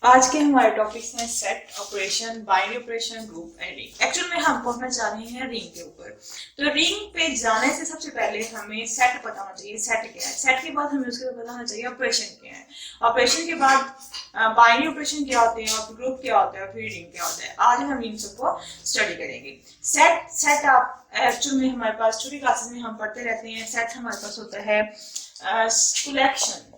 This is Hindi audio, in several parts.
आज के हमारे टॉपिक्स हैं set, operation, binary operation, group and ring. Actual में हम पढ़ना चाह रहे हैं रिंग के ऊपर। तो रिंग पे जाने से सबसे पहले हमें सेट पता होना चाहिए, सेट क्या है। सेट के बाद हमें उसके बाद पता होना चाहिए ऑपरेशन क्या है। ऑपरेशन के बाद बाइनरी ऑपरेशन क्या होते हैं और ग्रुप क्या होता है, फिर रिंग क्या होता है। आज हम इन सबको स्टडी करेंगे। सेट सेट आप एक्चुअल में हमारे पास छोटी क्लासेस में हम पढ़ते रहते हैं। सेट हमारे पास होता है कलेक्शन।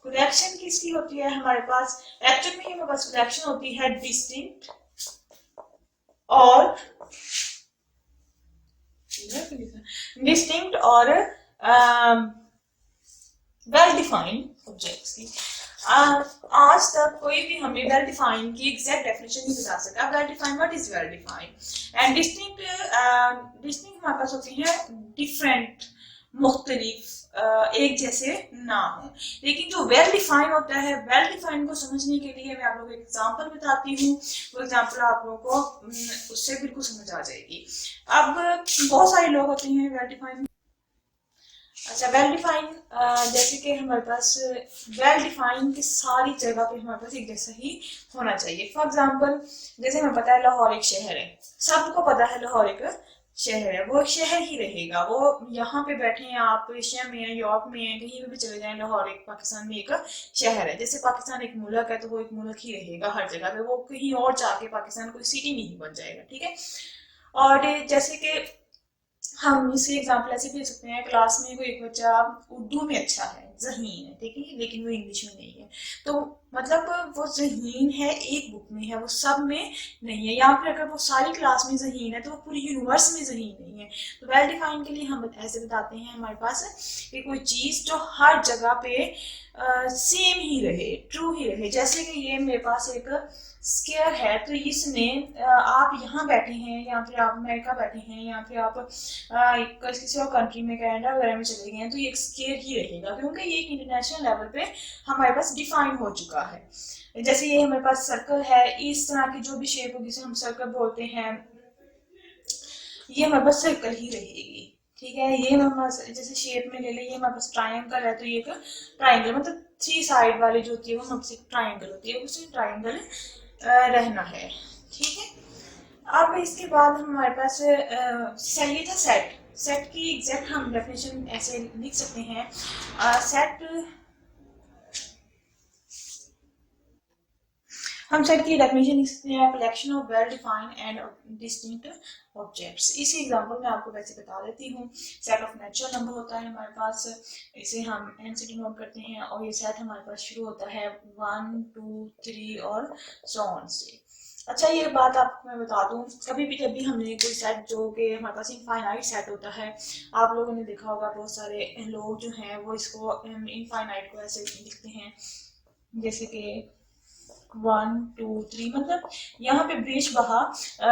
कलेक्शन किसकी होती है हमारे पास? एक्चुअल में हमारे पास कलेक्शन होती है डिस्टिंक्ट और वेल डिफाइंड ऑब्जेक्ट्स की। आज तक कोई भी हमें वेल डिफाइंड की एग्जैक्ट डेफिनेशन नहीं बता सका। Well defined, what is well defined and distinct. Distinct हमारे पास होती है डिफरेंट, मुख्तलिफ, एक जैसे ना हो। लेकिन जो वेल डिफाइन होता है, वेल डिफाइन को समझने के लिए मैं आप लोगों को एग्जांपल बताती हूँ। वो एग्जांपल आप लोगों को उससे बिल्कुल समझ आ जाएगी। अब बहुत सारे लोग होते हैं वेल डिफाइन। अच्छा, वेल डिफाइन जैसे कि हमारे पास वेल डिफाइन की सारी जगह पे हमारे पास एक जैसा ही होना चाहिए। फॉर एग्जांपल, जैसे हमें पता है लाहौर एक शहर है, सबको पता है लाहौर एक शहर है, वो शहर ही रहेगा। वो यहाँ पे बैठे हैं, आप एशिया में हैं, यूरोप में हैं, कहीं भी चले जाएं, लाहौर एक पाकिस्तान में एक शहर है। जैसे पाकिस्तान एक मुल्क है तो वो एक मुल्क ही रहेगा हर जगह पे। वो कहीं और जाके पाकिस्तान कोई सिटी नहीं बन जाएगा, ठीक है। और जैसे कि हम इसके एग्जाम्पल ऐसे भी दे सकते हैं, क्लास में कोई एक बच्चा उर्दू में अच्छा है, ज़हीन है, ठीक है, लेकिन वो इंग्लिश में नहीं है। तो मतलब वो ज़हीन है, एक बुक में है, वो सब में नहीं है। या फिर अगर वो सारी क्लास में ज़हीन है तो वो पूरी यूनिवर्स में ज़हीन नहीं है। तो वेल डिफाइन के लिए हम ऐसे बताते हैं हमारे पास कि कोई चीज़ जो हर जगह पे सेम ही रहे, ट्रू ही रहे। जैसे कि ये मेरे पास एक स्केयर है, तो इसमें आप यहाँ बैठे हैं, या फिर आप अमेरिका बैठे हैं, या फिर आप किसी और कंट्री में, कनाडा वगैरह में चले गए हैं, तो ये एक स्केयर ही रहेगा, क्योंकि ये इंटरनेशनल लेवल पे हमारे पास डिफाइन हो चुका है। जैसे ये हमारे पास सर्कल है, इस तरह की जो भी शेप होगी जिसे हम सर्कल बोलते हैं, ये हमारे पास सर्कल ही रहेगी, ठीक है। ये हमारे जैसे शेप में ले लें, ये हमारे पास ट्राइंगल है, तो ये एक ट्राइंगल मतलब थ्री साइड वाली जो होती है वो हमारे पास ट्राइंगल होती है, उसी ट्राइंगल रहना है, ठीक है। अब इसके बाद हमारे पास ये था सेट। सेट की एग्जैक्ट हम डेफिनेशन ऐसे लिख सकते हैं। सेट, हम सेट की डेफिनेशन लिख सकते हैं, collection of well defined and distinct objects. इसी एग्जांपल में आपको वैसे बता देती हूँ। सेट ऑफ नेचुरल नंबर होता है हमारे पास, इसे हम एन से डिनोट करते हैं, और ये सेट हमारे पास शुरू होता है 1 2 3 और सो ऑन से। अच्छा, ये बात आपको मैं बता दूं, कभी भी जब भी हमने कोई सेट जो कि हमारे पास इनफाइनाइट सेट होता है, आप लोगों ने देखा होगा बहुत सारे लोग जो हैं वो इसको इनफाइनाइट को ऐसे लिखते हैं, जैसे कि 1 2 3, मतलब यहाँ पे बीच बहा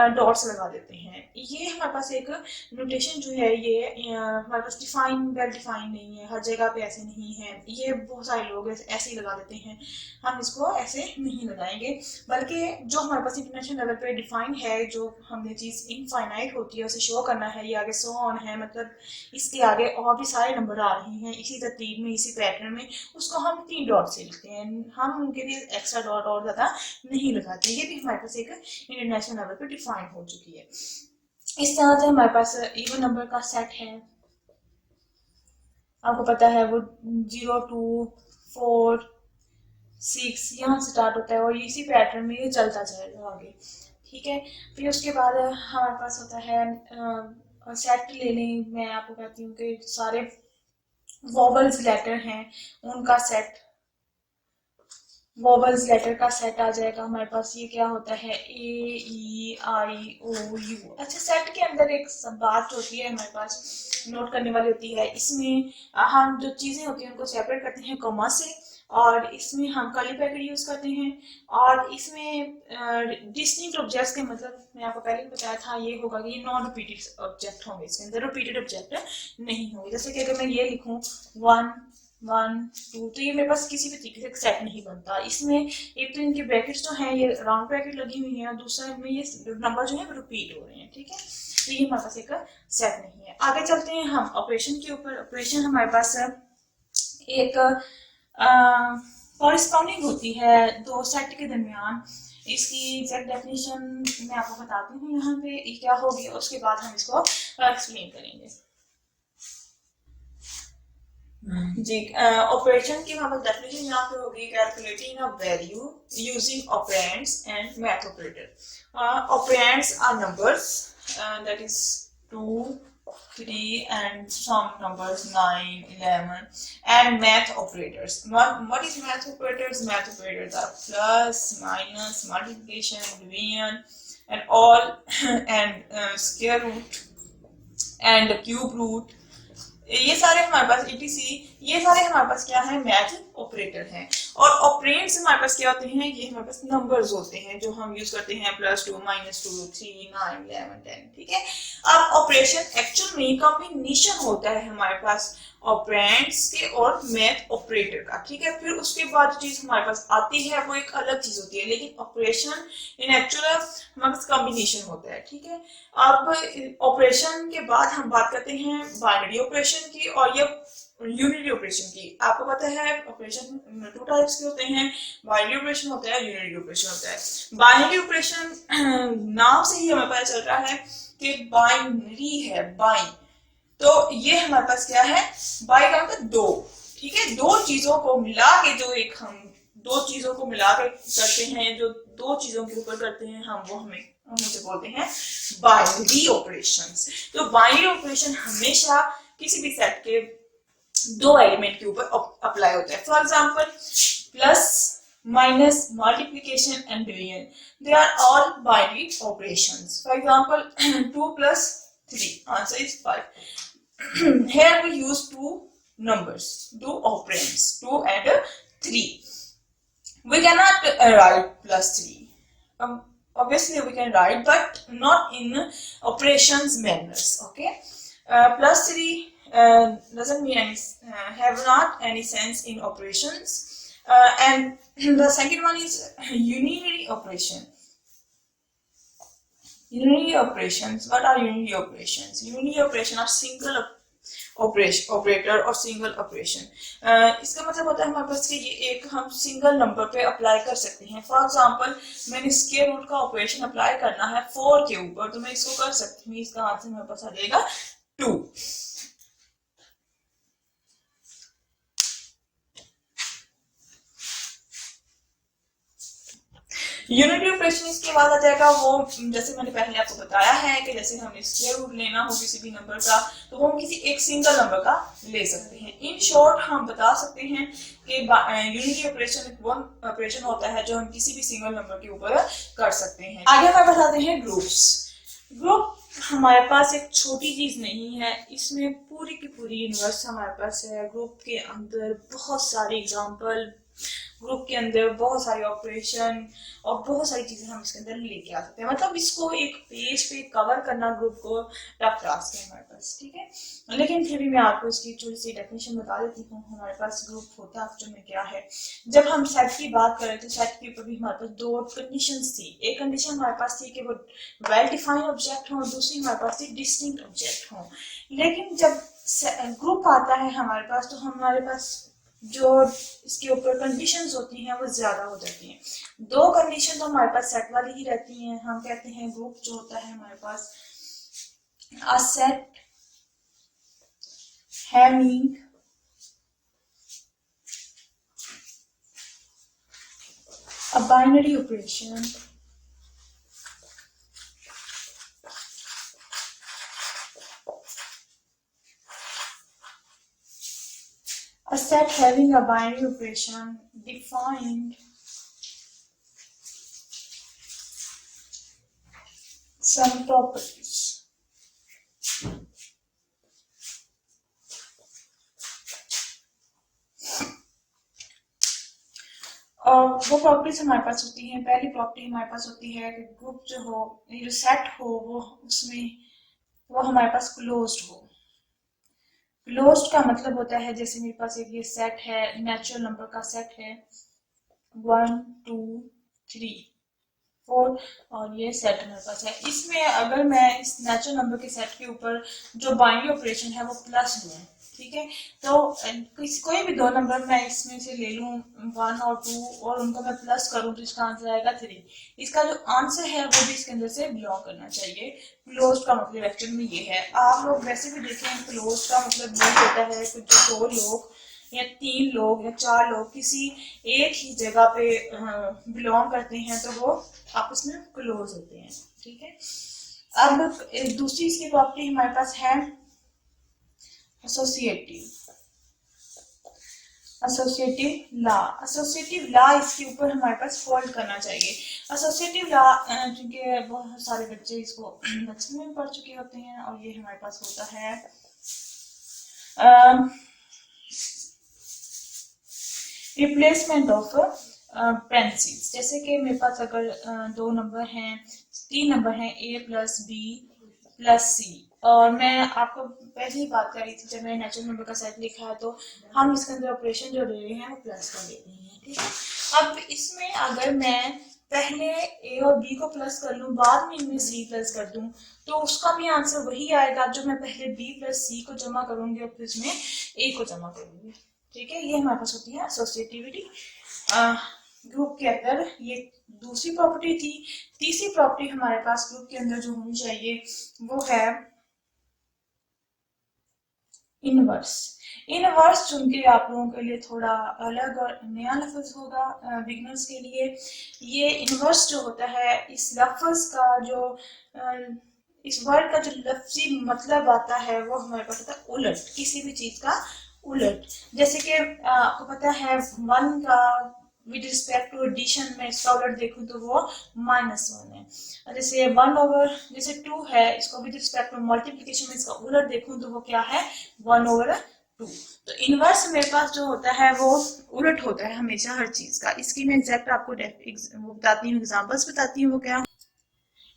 डॉट्स लगा देते हैं। ये हमारे पास एक नोटेशन जो है, ये हमारे पास डिफाइन, वेल डिफाइन नहीं है, हर जगह पे ऐसे नहीं है। ये बहुत सारे लोग ऐसे ही लगा देते हैं, हम इसको ऐसे नहीं लगाएंगे। बल्कि जो हमारे पास इंटरनेशनल लेवल पे डिफाइन है, जो हमने चीज़ इनफाइनाइट होती है उसे शो करना है, ये आगे सो ऑन है, मतलब इसके आगे और भी सारे नंबर आ रहे हैं इसी तरतीब में, इसी पैटर्न में, उसको हम 3 डॉट से लिखते हैं। हम उनके लिए एक्स्ट्रा डॉट और ज़्यादा नहीं लगाते। ये भी हमारे पास एक इंटरनेशनल लेवल पे डिफाइन हो चुकी है। इस तरह से हमारे पास इवन नंबर का सेट है, आपको पता है वो 0 2 4 6 यहाँ से स्टार्ट होता है, और इसी पैटर्न में ये चलता जाएगा आगे, ठीक है। फिर उसके बाद हमारे पास होता है सेट ले लें, मैं आपको कहती हूँ कि सारे वोवल्स लेटर हैं उनका सेट, वोवल्स लेटर का सेट आ जाएगा हमारे पास। ये क्या होता है, ए ई आई ओ यू। अच्छा, सेट के अंदर एक बात होती है हमारे पास नोट करने वाली होती है, इसमें हम जो चीज़ें होती हैं उनको सेपरेट करते हैं कॉमा से, और इसमें हम कर्ली ब्रैकेट यूज़ करते हैं, और इसमें डिस्टिंक्ट ऑब्जेक्ट्स के मतलब मैंने आपको पहले भी बताया था, ये होगा कि ये नॉन रिपीटेड ऑब्जेक्ट होंगे, इसके अंदर रिपीटेड ऑब्जेक्ट नहीं होंगे। जैसे कि अगर मैं ये लिखूँ 1 1 2, तो ये मेरे पास किसी भी तरीके से सेट नहीं बनता। इसमें एक तो इनके ब्रैकेट्स जो हैं ये राउंड ब्रैकेट लगी हुई है, और दूसरा इनमें ये नंबर जो है रिपीट हो रहे हैं, ठीक है। तो ये हमारे पास एक सेट नहीं है। आगे चलते हैं हम ऑपरेशन के ऊपर। ऑपरेशन हमारे पास एक कॉरेस्पॉन्डिंग होती है दो सेट के दरमियान। इसकी एग्जैक्ट डेफिनेशन मैं आपको बताती हूँ यहाँ पे क्या होगी, उसके बाद हम इसको एक्सप्लेन करेंगे। जी, ऑपरेशन की हमारे डेफिनेशन यहाँ पे होगी calculating a value using operands and math operator. Operands are numbers that is 2, 3 and some numbers 9, 11 and math operators. What is math operators? Math operators are plus, minus, multiplication, division and all and square root and cube root, ये सारे हमारे पास etc, ये सारे हमारे पास क्या है, मैथ ऑपरेटर हैं। और ऑपरेंड्स हमारे पास क्या होते हैं, ये हमारे पास नंबर्स होते हैं जो हम यूज करते हैं +2, -2, 3, 9, 11, 10, ठीक है। अब ऑपरेशन एक्चुअल में कॉम्बिनेशन होता है हमारे पास ऑपरेंड्स के और मैथ ऑपरेटर का, ठीक है। फिर उसके बाद जो चीज हमारे पास आती है वो एक अलग चीज होती है, लेकिन ऑपरेशन इन एक्चुअल हमारे पास कॉम्बिनेशन होता है, ठीक है। अब ऑपरेशन के बाद हम बात करते हैं बाइनरी ऑपरेशन की और ये यूनिटरी ऑपरेशन की। आपको पता है ऑपरेशन 2 टाइप्स के होते हैं, बाइनरी ऑपरेशन होता है, यूनिटरी ऑपरेशन होता है। बाइनरी ऑपरेशन नाम से ही हमें पता चल रहा है कि बाइनरी है, बाइन, तो ये हमारे पास क्या है, बाई का मतलब दो, ठीक है। दो चीजों को मिला के जो एक हम दो चीजों को मिला के करते हैं, जो दो चीजों के ऊपर करते हैं हम, वो हम उसे बोलते हैं बाइनरी ऑपरेशंस। तो बाइनरी ऑपरेशन हमेशा किसी भी सेट के दो एलिमेंट के ऊपर अप्लाई होता है। For example plus, minus, multiplication and division, they are all binary operations. For example 2 + 3, answer is 5. Here we use two numbers, two operands, 2 and 3. We cannot write +3. Obviously we can write, but not in operations manners. Okay, +3 doesn't mean any, have not any sense in operations. And the second one is unary operation. Unary operations. What are unary operations? Unary operation are single operator और सिंगल ऑपरेशन। इसका मतलब होता है हमारे पास कि ये एक हम सिंगल नंबर पे अप्लाई कर सकते हैं। फॉर एग्जांपल मैंने स्क्वायर रूट का ऑपरेशन अप्लाई करना है 4 के ऊपर, तो मैं इसको कर सकती हूँ, इसका आंसर मेरे पास आ जाएगा 2। यूनिटरी ऑपरेशन इसके बाद आ जाएगा वो, जैसे मैंने पहले आपको बताया है कि जैसे हमें स्क्वायर रूट लेना हो किसी भी नंबर का, तो वो हम किसी एक सिंगल नंबर का ले सकते हैं। इन शॉर्ट हम बता सकते हैं कि यूनिटरी ऑपरेशन एक वो ऑपरेशन होता है जो हम किसी भी सिंगल नंबर के ऊपर कर सकते हैं। आगे हमें बताते हैं ग्रुप्स। ग्रुप हमारे पास एक छोटी चीज नहीं है, इसमें पूरी की पूरी यूनिवर्स हमारे पास है। ग्रुप के अंदर बहुत सारे एग्जाम्पल, ग्रुप के अंदर बहुत सारे ऑपरेशन और बहुत सारी चीजें हम इसके अंदर लेके आ सकते हैं। मतलब इसको एक पेज पे कवर करना ग्रुप को टफ टास्क है हमारे पास, ठीक है। लेकिन फिर भी मैं आपको इसकी थोड़ी सी डेफिनेशन बता देती हूँ। हमारे पास ग्रुप होता एक्चुअल में क्या है। जब हम सेट की बात करें तो सेट के ऊपर भी हमारे पास दो कंडीशंस थी। एक कंडीशन हमारे पास थी कि वो वेल डिफाइंड ऑब्जेक्ट हो, दूसरी हमारे पास थी डिस्टिंक्ट ऑब्जेक्ट हो। लेकिन जब ग्रुप आता है हमारे पास, तो हमारे पास जो इसके ऊपर कंडीशंस होती हैं वो ज्यादा हो जाती हैं। दो कंडीशन तो हमारे पास सेट वाली ही रहती हैं। हम कहते हैं ग्रुप जो होता है हमारे पास a set having a binary operation a set having a binary operation defined some properties. और वो प्रॉपर्टीज हमारे पास होती हैं। पहली प्रॉपर्टी हमारे पास होती है कि ग्रुप जो हो, जो सेट हो, वो उसमें वो हमारे पास क्लोज्ड हो। क्लोज्ड का मतलब होता है जैसे मेरे पास एक ये सेट है, नेचुरल नंबर का सेट है 1 2 3 4 और ये सेट हमारे पास है। इसमें अगर मैं इस नेचुरल नंबर के सेट के ऊपर जो बाइनरी ऑपरेशन है वो प्लस दूं, ठीक है। तो कोई भी दो नंबर मैं इसमें से ले लूँ 1 और 2 और उनको मैं प्लस करूँ तो इसका आंसर आएगा 3। इसका जो आंसर है वो भी इसके अंदर से बिलोंग करना चाहिए। क्लोज का मतलब एक्चुअल में ये है। आप लोग वैसे भी देखें क्लोज का मतलब ये होता है कि जो 2 लोग या 3 लोग या 4 लोग किसी एक ही जगह पे बिलोंग करते हैं तो वो आपस में क्लोज होते हैं। ठीक है। अब दूसरी इसकी प्रॉपर्टी हमारे पास है एसोसिएटिव लॉ। एसोसिएटिव लॉ इसके ऊपर हमारे पास फोल्ड करना चाहिए। एसोसिएटिव लॉ क्योंकि बहुत सारे बच्चे इसको बचपन में पढ़ चुके होते हैं और ये हमारे पास होता है रिप्लेसमेंट ऑफ पेंसिल्स। जैसे कि मेरे पास अगर 2 नंबर हैं, 3 नंबर हैं a प्लस बी प्लस सी, और मैं आपको पहले ही बात कर रही थी जब मैंने नेचुरल नंबर का सेट लिखा है तो हम इसके अंदर ऑपरेशन जो ले रहे हैं वो प्लस कर लेते हैं। ठीक है। अब इसमें अगर मैं पहले a और b को प्लस कर लूँ, बाद में इनमें c प्लस कर दूँ, तो उसका भी आंसर वही आएगा जो मैं पहले b प्लस c को जमा करूंगी और फिर इसमें a को जमा करूंगी। ठीक है। ये हमारे पास होती है एसोसिएटिविटी ग्रुप के अंदर। ये दूसरी प्रॉपर्टी थी। तीसरी प्रॉपर्टी हमारे पास ग्रुप के अंदर जो होनी चाहिए वो है इनवर्स। इनवर्स चूंकि आप लोगों के लिए थोड़ा अलग और नया लफ्ज होगा बिगनर्स के लिए, ये इनवर्स जो होता है इस लफ्ज का जो इस वर्ड का जो लफ्जी मतलब आता है वो हमारे पास होता है उलट, किसी भी चीज का उलट। जैसे कि आपको पता है 1 का विद रिस्पेक्ट टू एडिशन में इसका उलट देखूं तो वो -1 है। जैसे 1 ओवर जैसे 2 है, इसको विद रिस्पेक्ट टू मल्टीप्लिकेशन में इसका उलट देखूं तो वो क्या है 1 ओवर 2। तो इनवर्स मेरे पास जो होता है वो उलट होता है हमेशा हर चीज का। इसकी मैं एग्जैक्ट आपको वो बताती हूँ, एग्जाम्पल्स बताती हूँ वो क्या।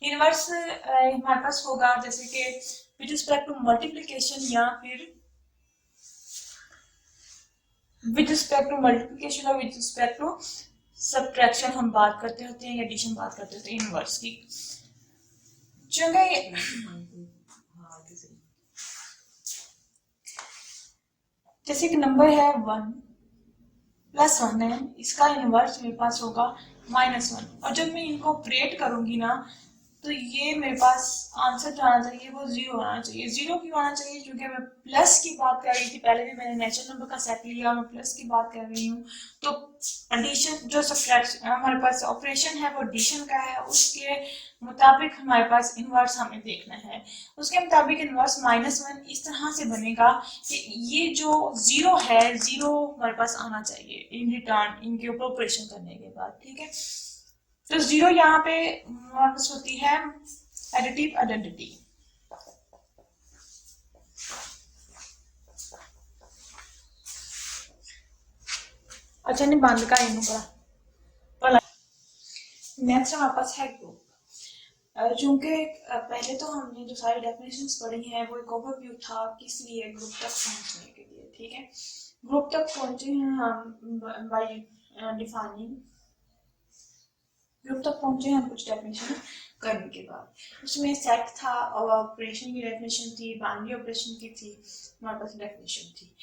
इनवर्स हमारे पास होगा जैसे कि विद रिस्पेक्ट टू मल्टीप्लिकेशन या फिर विद रिस्पेक्ट टू मल्टीप्लिकेशन और विद रिस्पेक्ट टू सब्ट्रैक्शन हम बात करते होते हैं या एडिशन बात करते होते हैं इनवर्स की। चूंकि जैसे कि नंबर है 1 प्लस 1 है, इसका इनवर्स मेरे पास होगा -1, और जब मैं इनको ऑपरेट करूंगी ना तो ये मेरे पास आंसर जो आना चाहिए वो 0 आना चाहिए। 0 क्यों आना चाहिए? क्योंकि मैं प्लस की बात कर रही थी, पहले भी मैंने नेचुरल नंबर का सेट लिया, मैं प्लस की बात कर रही हूँ। तो एडिशन जो सब्ट्रैक्शन हमारे पास ऑपरेशन है वो एडिशन का है, उसके मुताबिक हमारे पास इनवर्स हमें देखना है। उसके मुताबिक इनवर्स -1 इस तरह से बनेगा कि ये जो 0 है 0 हमारे पास आना चाहिए इन रिटर्न इनके ऊपर ऑपरेशन करने के बाद। ठीक है। तो 0 यहाँ पे वापस होती है एडिटिव आइडेंटिटी। अच्छा नहीं बंद का इन भला। नेक्स्ट हमारे पास है ग्रुप। चूंकि पहले तो हमने जो सारी डेफिनेशंस पढ़ी हैं वो एक ओवरव्यू था किस लिए ग्रुप तक पहुंचने के लिए। ठीक है। ग्रुप तक पहुंचे हैं हम बाय डिफाइनिंग, ग्रुप तक पहुंचे हम कुछ डेफिनेशन करने के बाद। उसमें सेट था और ऑपरेशन की डेफिनेशन थी, बाइनरी ऑपरेशन की थी, हमारे पास डेफिनेशन थी।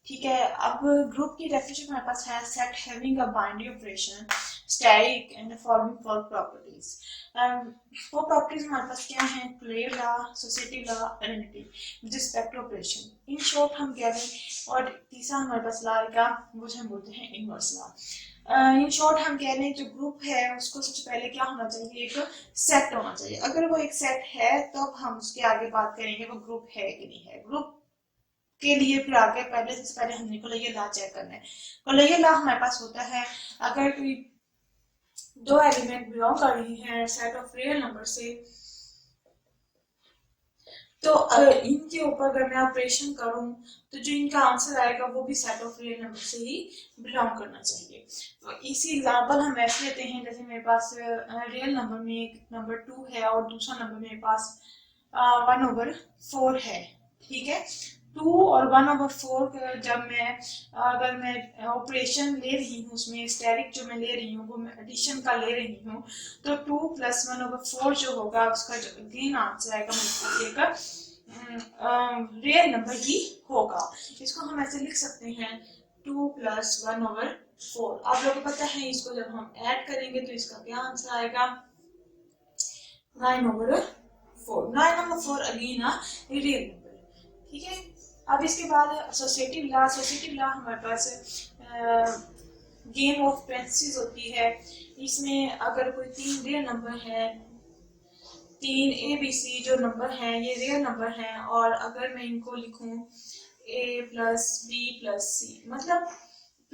ठीक है। अब ग्रुप की डेफिनेशन हमारे पास है set having a binary operation static and forming four properties. वो प्रॉपर्टीज हमारे पास क्या है? Closure law, associative law, identity with respect to operation. In short हम कह रहे हैं। और तीसरा हमारे पास लॉ का वो हम बोलते हैं इनवर्स लॉ। इन शॉर्ट हम कह रहे हैं जो ग्रुप है उसको सबसे पहले क्या होना चाहिए? एक सेट होना चाहिए। अगर वो एक सेट है तो हम उसके आगे बात करेंगे वो ग्रुप है कि नहीं है। ग्रुप के लिए फिर आगे सबसे पहले हमने कोलेयर लॉ चेक करना है। कोलेयर लॉ हमारे पास होता है अगर कोई 2 एलिमेंट बिलोंग कर रही है सेट ऑफ रियल नंबर से, तो इनके ऊपर अगर मैं ऑपरेशन करूं तो जो इनका आंसर आएगा वो भी सेट ऑफ रियल नंबर से ही बिलोंग करना चाहिए। तो इसी एग्जांपल हम ऐसे लेते हैं जैसे मेरे पास रियल नंबर में एक नंबर 2 है और दूसरा नंबर मेरे पास 1/4 है। ठीक है। 2 और 1/4 जब मैं अगर मैं ऑपरेशन ले रही हूँ उसमें स्टेरिक जो मैं ले रही हूँ वो मैं एडिशन का ले रही हूँ, तो 2 + 1/4 जो होगा उसका जो अगेन आंसर आएगा रियल नंबर ही होगा। इसको हम ऐसे लिख सकते हैं 2 + 1/4। आप लोगों को पता है इसको जब हम ऐड करेंगे तो इसका क्या आंसर आएगा 9/4। 9/4 अगेन रियल नंबर। ठीक है, अब इसके बाद एसोसिएटिव लॉ। एसोसिएटिव लॉ हमारे पास गेम ऑफ पेंसिल्स होती है। इसमें अगर कोई 3 रियल नंबर है, 3 ABC जो नंबर हैं ये रियल नंबर हैं, और अगर मैं इनको लिखूं A + B + C, मतलब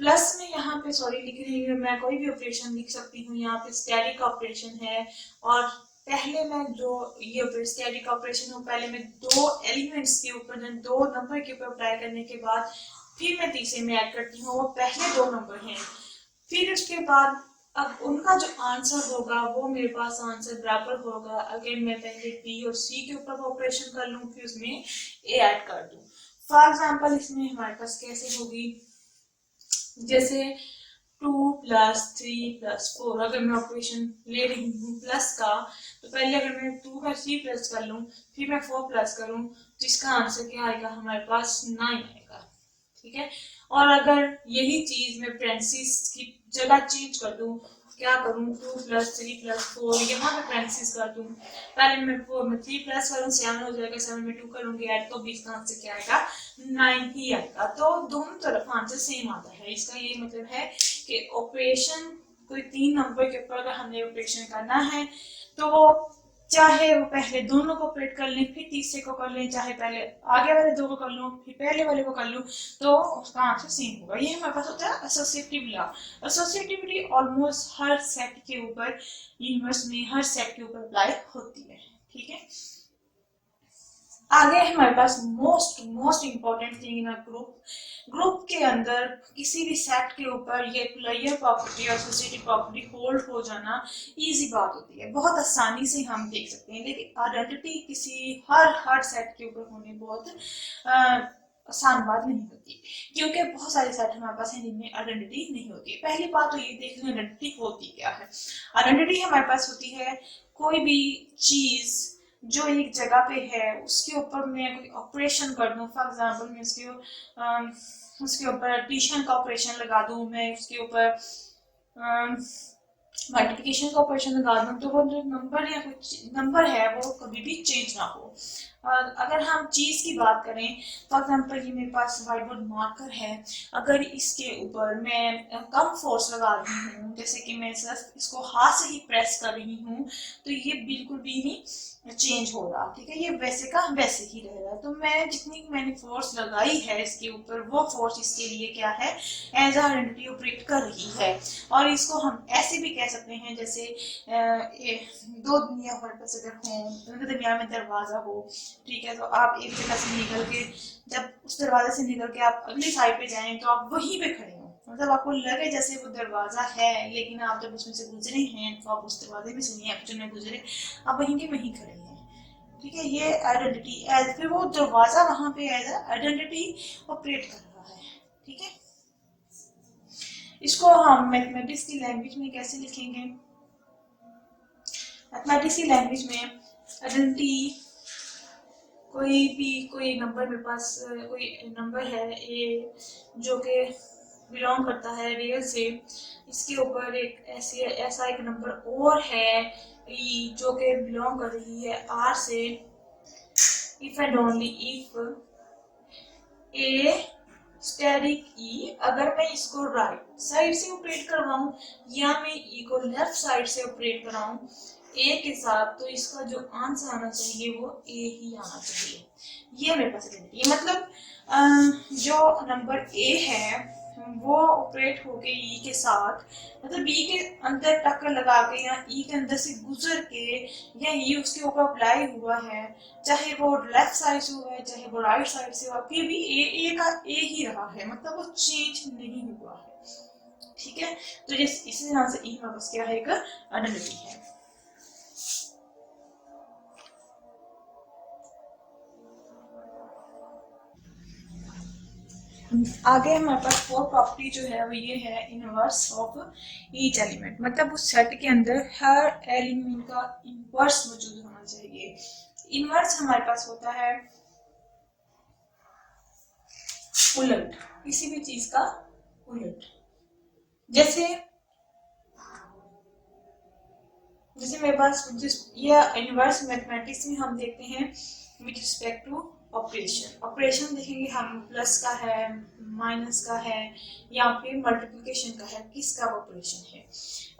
प्लस में यहाँ पे सॉरी लिख रही हूँ मैं, कोई भी ऑपरेशन लिख सकती हूँ। यहाँ पे स्टैटिक ऑपरेशन है, और पहले मैं जो ये स्टैटिक ऑपरेशन हूँ, पहले मैं 2 एलिमेंट्स के ऊपर 2 नंबर के ऊपर अप्लाई करने के बाद फिर मैं तीसरे में ऐड करती हूँ, वो पहले 2 नंबर हैं। फिर उसके बाद अब उनका जो आंसर होगा वो मेरे पास आंसर बराबर होगा अगर मैं पहले बी और सी के ऊपर ऑपरेशन कर लूँ फिर उसमें ए ऐड कर दूँ। फॉर एग्जाम्पल इसमें हमारे पास कैसे होगी, जैसे 2 + 3 + 4, अगर मैं ऑपरेशन ले रही हूँ प्लस का, तो पहले अगर मैं 2 का 3 प्लस कर लूँ फिर मैं 4 प्लस करूँ तो इसका आंसर क्या आएगा हमारे पास 9 आएगा। ठीक है, और अगर यही चीज मैं पेरेंथेसिस की जगह चेंज कर दूं, क्या करूं 2 + 3 + 4 यहाँ पे पेरेंथेसिस कर दूं, पहले मैं 4 में 3 प्लस करूं 7 हो जाएगा, 7 में 2 करूंगी ऐड, तो 20 का आंसर क्या आएगा 9 ही आएगा। तो दोनों तरफ आंसर सेम आता है। इसका ये मतलब है कि ऑपरेशन कोई 3 नंबर के ऊपर अगर हमने ऑपरेशन करना है तो चाहे वो पहले दोनों को ऑपरेट कर लें फिर तीसरे को कर लें, चाहे पहले आगे वाले 2 को कर लूं फिर पहले वाले को कर लूं, तो उसका आंसर सेम होगा। ये हमारे पास होता है एसोसिएटिव लॉ। एसोसिएटिविटी ऑलमोस्ट हर सेट के ऊपर, यूनिवर्स में हर सेट के ऊपर अप्लाई होती है। ठीक है, आगे हमारे पास most important thing in a group के अंदर किसी भी सेट के ऊपर ये प्लेयर प्रॉपर्टी और एसोसिएटिव प्रॉपर्टी होल्ड हो जाना इजी बात होती है, बहुत आसानी से हम देख सकते हैं। लेकिन आइडेंटिटी किसी हर सेट के ऊपर होनी बहुत आसान बात नहीं होती, क्योंकि बहुत सारे सेट हमारे पास हैं जिनमें आइडेंटिटी नहीं होती। पहली बात तो ये देख लें आइडेंटिटी होती क्या है। आइडेंटिटी हमारे पास होती है कोई भी चीज जो एक जगह पे है उसके ऊपर मैं कोई ऑपरेशन कर दूं, फॉर एग्जांपल मैं उसके ऊपर एडिशन का ऑपरेशन लगा दूं, मैं उसके ऊपर मल्टीप्लिकेशन का ऑपरेशन लगा दूं, तो वो जो नंबर या कुछ नंबर है वो कभी भी चेंज ना हो। अगर हम चीज की बात करें, फॉर एग्जांपल ये मेरे पास व्हाइट बोर्ड मार्कर है, अगर इसके ऊपर मैं कम फोर्स लगा रही हूँ, जैसे कि मैं सिर्फ इसको हाथ से ही प्रेस कर रही हूँ, तो ये बिल्कुल भी नहीं चेंज हो रहा। ठीक है, ये वैसे का वैसे ही रहेगा। तो मैं जितनी मैंने फोर्स लगाई है इसके ऊपर वो फोर्स इसके लिए क्या है एज अ आइडेंटिटी ऑपरेट कर रही है। और इसको हम ऐसे भी कह सकते हैं जैसे 2 दुनिया हमारे पास अगर हो, उनके दरमियान में दरवाजा हो, ठीक है, तो आप एक जगह से निकल के जब उस दरवाजे से निकल के आप अगली साइड पे जाएं तो आप वहीं पे खड़े हो, मतलब आपको लगे जैसे वो दरवाजा है, लेकिन आप जब उसमें से गुजरे हैं तो आप उस दरवाजे में से नहीं एक्चुअल में गुजरे, आप वहीं के वहीं खड़े हैं। ठीक है, ये आइडेंटिटी एज, फिर वो दरवाजा वहां पे एज आइडेंटिटी ऑपरेट कर रहा है। ठीक है, इसको हम मैथमेटिक्स की लैंग्वेज में कैसे लिखेंगे, मैथमेटिक्स की लैंग्वेज में आइडेंटिटी कोई नंबर मेरे पास कोई नंबर है ए जो कि बिलोंग करता है रियल से, इसके ऊपर एक ऐसा एक नंबर और है ई जो कि बिलोंग कर रही है आर से, if and only if a asterisk e, अगर मैं इसको राइट साइड से ऑपरेट करवाऊं या मैं ई को लेफ्ट साइड से ऑपरेट कराऊं ए के साथ, तो इसका जो आंसर आना चाहिए वो ए ही आना चाहिए। ये मेरे पास आइडेंटिटी, मतलब जो नंबर ए है वो ऑपरेट होके ई के साथ, मतलब बी के अंदर टक्कर लगा के या ई के अंदर से गुजर के या ई उसके ऊपर अप्लाई हुआ है, चाहे वो लेफ्ट साइड से हुआ है चाहे वो राइट साइड से हुआ, फिर भी ए का ए ही रहा है, मतलब वो चेंज नहीं हुआ है। ठीक है, तो इसी तरह से ई हमारे पास क्या है एक आइडेंटिटी है। आगे हमारे पास फोर्थ प्रॉपर्टी जो है वो ये है इनवर्स ऑफ ईच एलिमेंट, मतलब उस सेट के अंदर हर एलिमेंट का इनवर्स मौजूद होना चाहिए। इनवर्स हमारे पास होता है उलट, किसी भी चीज का उलट। जैसे जैसे मेरे पास ये इनवर्स मैथमेटिक्स में हम देखते हैं with respect to operation. Operation देखेंगे हम प्लस का है, माइनस का है, या फिर मल्टीप्लिकेशन का है, किसका ऑपरेशन है।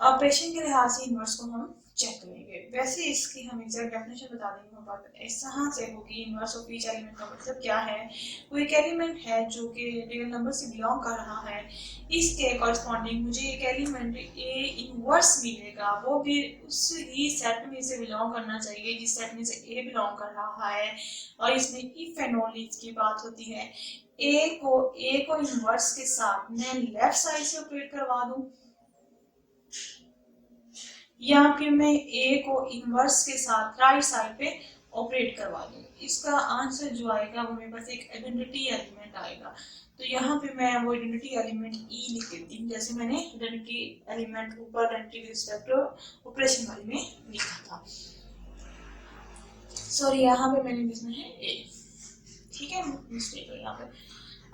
ऑपरेशन के लिहाज से इनवर्स को हम चेक करेंगे। वैसे इसकी हम एग्जैक्ट डेफिनेशन बता देंगे, हम बात यहाँ से होगी इनवर्स ऑफ ईच एलिमेंट का मतलब क्या है। कोई एक एलिमेंट है जो कि रियल नंबर से बिलोंग कर रहा है, इसके कॉरस्पॉन्डिंग मुझे एक एलिमेंट ए इनवर्स मिलेगा, वो भी उस ही सेट में से बिलोंग करना चाहिए जिस सेट में से ए बिलोंग कर रहा है। और इसमें इफ एंड ओनली की बात होती है। ए को इनवर्स के साथ मैं लेफ्ट साइड से ऑपरेट करवा दूं, या फिर मैं ए को इनवर्स के साथ राइट साइड पे ऑपरेट करवा दूं। इसका आंसर जो आएगा वो मेरे पास एक आइडेंटिटी एलिमेंट आएगा। तो यहाँ पे मैं वो आइडेंटिटी एलिमेंट ई लिख देती हूँ, जैसे मैंने आइडेंटिटी एलिमेंट ऊपर आइडेंटिटी रिस्पेक्ट ऑपरेशन वाले में लिखा था। सॉरी, यहाँ पे मैंने लिखना है ए, ठीक है, मिस्टेक है यहाँ पे।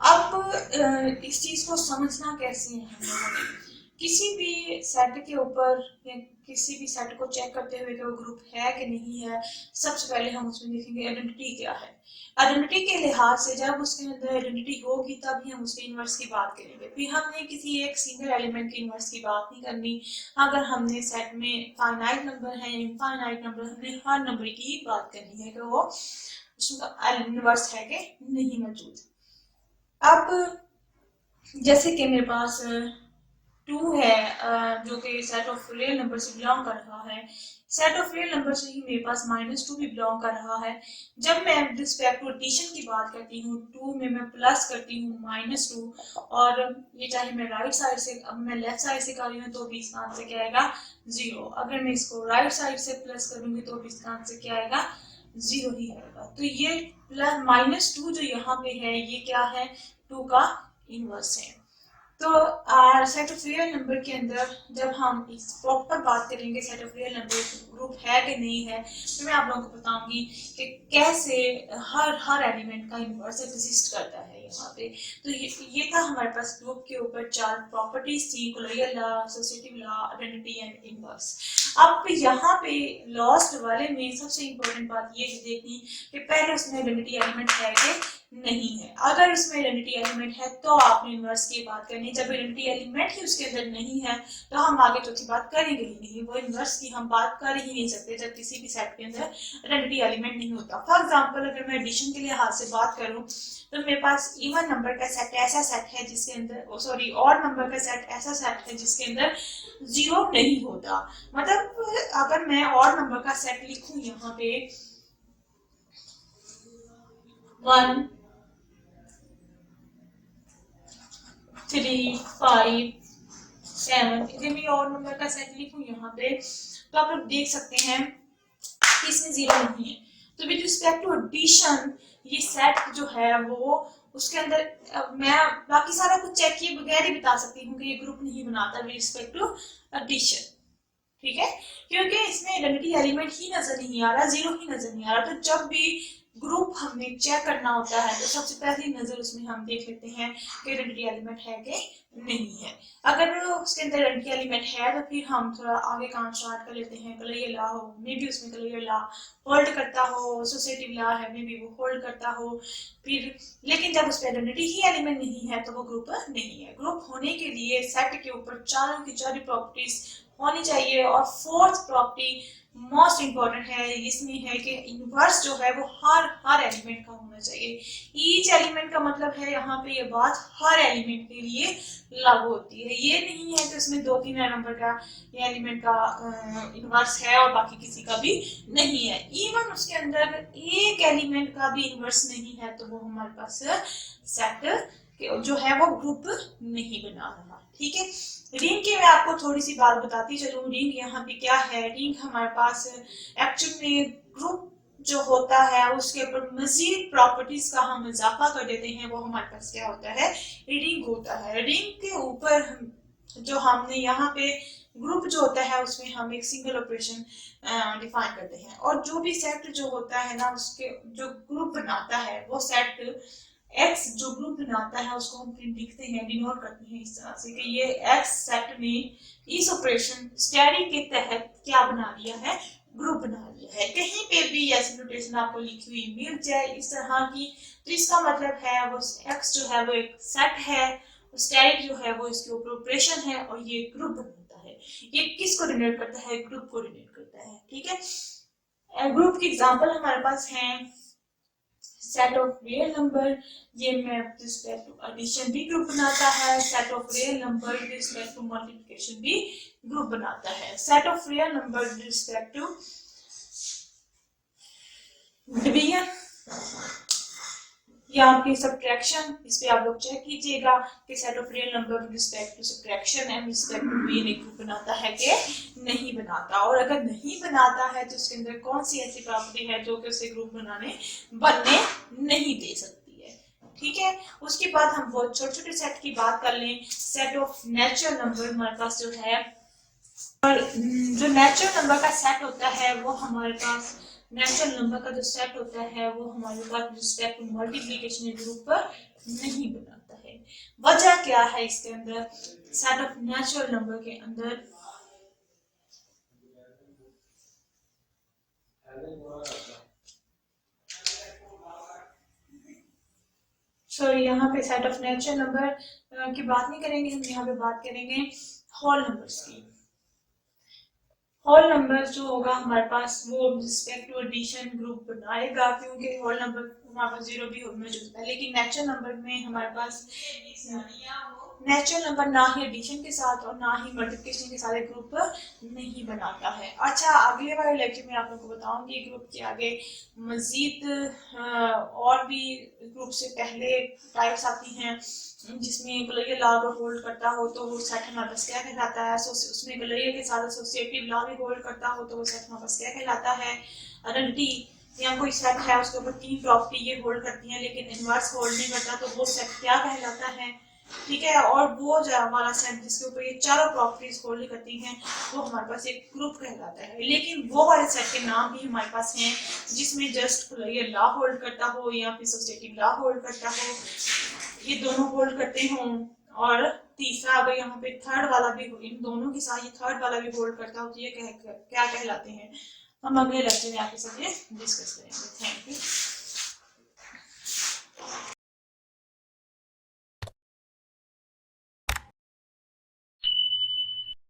अब इस चीज को समझना कैसे है हम लोगों ने, किसी भी सेट के ऊपर या किसी भी सेट को चेक करते हुए कि वो ग्रुप है कि नहीं है, सबसे पहले हम उसमें देखेंगे आइडेंटिटी क्या है। आइडेंटिटी के लिहाज से जब उसके अंदर आइडेंटिटी होगी तभी हम उसके इनवर्स की बात करेंगे। फिर हमने किसी एक सिंगल एलिमेंट के इनवर्स की बात नहीं करनी। अगर हमने सेट में फाइनाइट नंबर है या इनफाइनाइट नंबर, हमने हर नंबर की ही बात करनी है कि वो उसका इनवर्स है कि नहीं मौजूद। अब जैसे कि मेरे पास 2 है जो कि सेट ऑफ रियल नंबर से बिलोंग कर रहा है, सेट ऑफ रियल नंबर से ही मेरे पास -2 भी बिलोंग कर रहा है। जब मैं रिस्पेक्ट टू एडिशन की बात करती हूँ, 2 में मैं प्लस करती हूँ -2, और ये चाहे मैं राइट साइड से, अब मैं लेफ्ट साइड से कर रही हूँ तो भी इसका आंसर क्या आएगा 0। अगर मैं इसको राइट साइड से प्लस करूंगी तो भी इसका आंसर क्या आएगा 0 ही आएगा। तो ये प्लस -2 जो यहाँ पे है ये क्या है, 2 का इनवर्स है। तो सेट ऑफ रियल नंबर के अंदर जब हम इस प्रॉपर बात करेंगे set of real number group है कि नहीं है, तो मैं आप लोगों को बताऊंगी कि कैसे हर एलिमेंट का इनवर्स एग्जिस्ट करता है यहाँ पे। तो ये था हमारे पास ग्रुप के ऊपर 4 प्रॉपर्टीज थी, colloidal law, associative law, identity and inverse. अब यहाँ पे लॉस्ट वाले में सबसे इम्पोर्टेंट बात ये देखनी कि पहले उसमें आइडेंटिटी एलिमेंट है कि नहीं है। अगर इसमें आइडेंटिटी एलिमेंट है तो आपने इनवर्स की बात करनी। जब आइडेंटिटी एलिमेंट ही उसके अंदर नहीं है तो हम आगे चौथी बात करेंगे ही नहीं, वो इनवर्स की हम बात कर ही नहीं सकते जब किसी भी सेट के अंदर आइडेंटिटी एलिमेंट नहीं होता। फॉर एग्जांपल अगर मैं एडिशन के लिहाज से बात करूं तो मेरे पास इवन नंबर का सेट ऐसा सेट है जिसके अंदर, सॉरी, ऑड नंबर का सेट ऐसा सेट है जिसके अंदर 0 नहीं होता। मतलब अगर मैं ऑड नंबर का सेट लिखूं यहाँ पे 1 3 5 7, इधर भी और नंबर का सेट लिखूं यहाँ पे तो आप लोग देख सकते हैं कि इसमें 0 नहीं है। तो विद रिस्पेक्ट टू एडिशन ये सेट जो है वो उसके अंदर मैं बाकी सारा कुछ चेक किए बगैर ही बता सकती हूँ कि ये ग्रुप नहीं बनाता विद रिस्पेक्ट टू एडिशन, ठीक है, क्योंकि इसमें आइडेंटिटी एलिमेंट ही नजर नहीं आ रहा, 0 ही नजर नहीं आ रहा। तो जब भी ग्रुप हमने चेक करना होता है तो सबसे पहली नजर उसमें हम देख लेते हैं कि आइडेंटिटी एलिमेंट है कि नहीं है। अगर उसके अंदर आइडेंटिटी एलिमेंट है तो फिर हम थोड़ा आगे काम स्टार्ट कर लेते हैं। कोलोइडल लॉ हो, मे बी उसमें कोलोइडल लॉ होल्ड करता हो, एसोसिएटिव लॉ है, मे बी वो होल्ड करता हो। फिर लेकिन जब उस पर आइडेंटिटी ही एलिमेंट नहीं है तो वो ग्रुप नहीं है। ग्रुप होने के लिए सेट के ऊपर चारों की चारों प्रॉपर्टीज होनी चाहिए। और फोर्थ प्रॉपर्टी मोस्ट इंपॉर्टेंट है, इसमें है कि इनवर्स जो है वो हर एलिमेंट का होना चाहिए। ईच एलिमेंट का मतलब है यहाँ पे ये बात हर एलिमेंट के लिए लागू होती है। ये नहीं है कि उसमें 2-3 नंबर का एलिमेंट का इनवर्स है और बाकी किसी का भी नहीं है। इवन उसके अंदर एक एलिमेंट का भी इनवर्स नहीं है तो वो हमारे पास सेट जो है वो ग्रुप नहीं बना रहा, ठीक है। रिंग की मैं आपको थोड़ी सी बात बताती चलूं। रिंग यहाँ पे क्या है, रिंग हमारे पास एक्चुअल में ग्रुप जो होता है उसके ऊपर मजीद प्रॉपर्टीज का हम इजाफा कर देते हैं, वो हमारे पास क्या होता है, रिंग होता है। रिंग के ऊपर जो हमने यहाँ पे ग्रुप जो होता है उसमें हम एक सिंगल ऑपरेशन डिफाइन करते हैं, और जो भी सेट जो होता है ना उसके जो ग्रुप बनाता है वो सेट एक्स जो ग्रुप बनाता है उसको हम लिखते हैं, डिनोट करते हैं इस तरह से कि ये एक्स सेट ने इस ऑपरेशन स्टैटिक के तहत क्या बना लिया है, ग्रुप बना लिया है। कहीं पे भी ऐसी नोटेशन आपको लिखी हुई मिल जाए इस तरह की, तो इसका मतलब है वो एक्स जो है वो एक सेट है, स्टैटिक जो है वो इसके ऊपर ऑपरेशन है और ये ग्रुप बनाता है। ये किसको डिनोट करता है, ग्रुप को डिनोट करता है। ठीक है, ग्रुप की एग्जांपल हमारे पास है सेट ऑफ रियल नंबर, ये में रिस्पेक्ट टू एडिशन भी ग्रुप बनाता है। Set of real number respect to multiplication भी ग्रुप बनाता है। Set of real number respect to division या आपकी सब्ट्रैक्शन, इस पे आप लोग चेक कीजिएगा कि set of real number with respect to subtraction and respect to division एक ग्रुप बनाता है कि नहीं बनाता, और अगर नहीं बनाता है तो उसके अंदर कौन सी ऐसी प्रॉपर्टी है जो कि उसे ग्रुप बनने नहीं दे सकती है। ठीक है, उसके बाद हम बहुत छोटे छोटे सेट की बात कर लें। सेट ऑफ नेचुरल नंबर हमारे पास जो है, और जो नेचुरल नंबर का सेट होता है वो हमारे पास, नेचुरल नंबर का जो सेट होता है वो हमारे पास रिस्पेक्ट टू मल्टीप्लिकेशन ग्रुप पर नहीं बनाता है। वजह क्या है इसके अंदर, सेट ऑफ नेचुरल नंबर के अंदर सॉरी यहाँ पे सेट ऑफ नेचुरल नंबर की बात नहीं करेंगे, हम यहाँ पे बात करेंगे होल नंबर्स की। होल नंबर जो होगा हमारे पास वो रिस्पेक्ट टू एडिशन ग्रुप बनाएगा, क्योंकि होल नंबर हमारे पास जीरो भी मौजूद है। लेकिन नेचुरल नंबर में हमारे पास नेचुरल नंबर ना ही एडिशन के साथ और ना ही मल्टीप्लिकेशन के साथ ग्रुप नहीं बनाता है। अच्छा, अगले वाले लेक्चर में आप लोगों को बताऊंगी ग्रुप के आगे मजीद और भी ग्रुप से पहले टाइप्स आती हैं, जिसमें गलोइयल लॉ अगर होल्ड करता हो तो वो सेट हमारे पास क्या कहलाता है। उसमें गलोइयल के साथ एसोसिएटिव लॉ भी होल्ड करता हो तो वो सेट हमारे पास क्या कहलाता है, नलिटी। या कोई सेट है उसके ऊपर तीन प्रॉपर्टी ये होल्ड करती हैं लेकिन इनवर्स होल्ड नहीं करता तो वो सेट क्या कहलाता है। ठीक है, और वो जो हमारा सेट जिसके ऊपर ये चारों प्रॉपर्टीज होल्ड करती हैं वो हमारे पास एक ग्रुप कहलाता है। लेकिन वो वाले सेट के नाम भी हमारे पास हैं जिसमें जस्ट ये लॉ होल्ड करता हो या फिर एसोसिएटिव लॉ होल्ड करता हो, ये दोनों होल्ड करते हों, और तीसरा अगर यहाँ पे थर्ड वाला भी हो, इन दोनों के साथ ये थर्ड वाला भी होल्ड करता हो तो ये क्या कहलाते हैं, हम अगले लेक्चर में आपके साथ ये डिस्कस करेंगे। Thank you.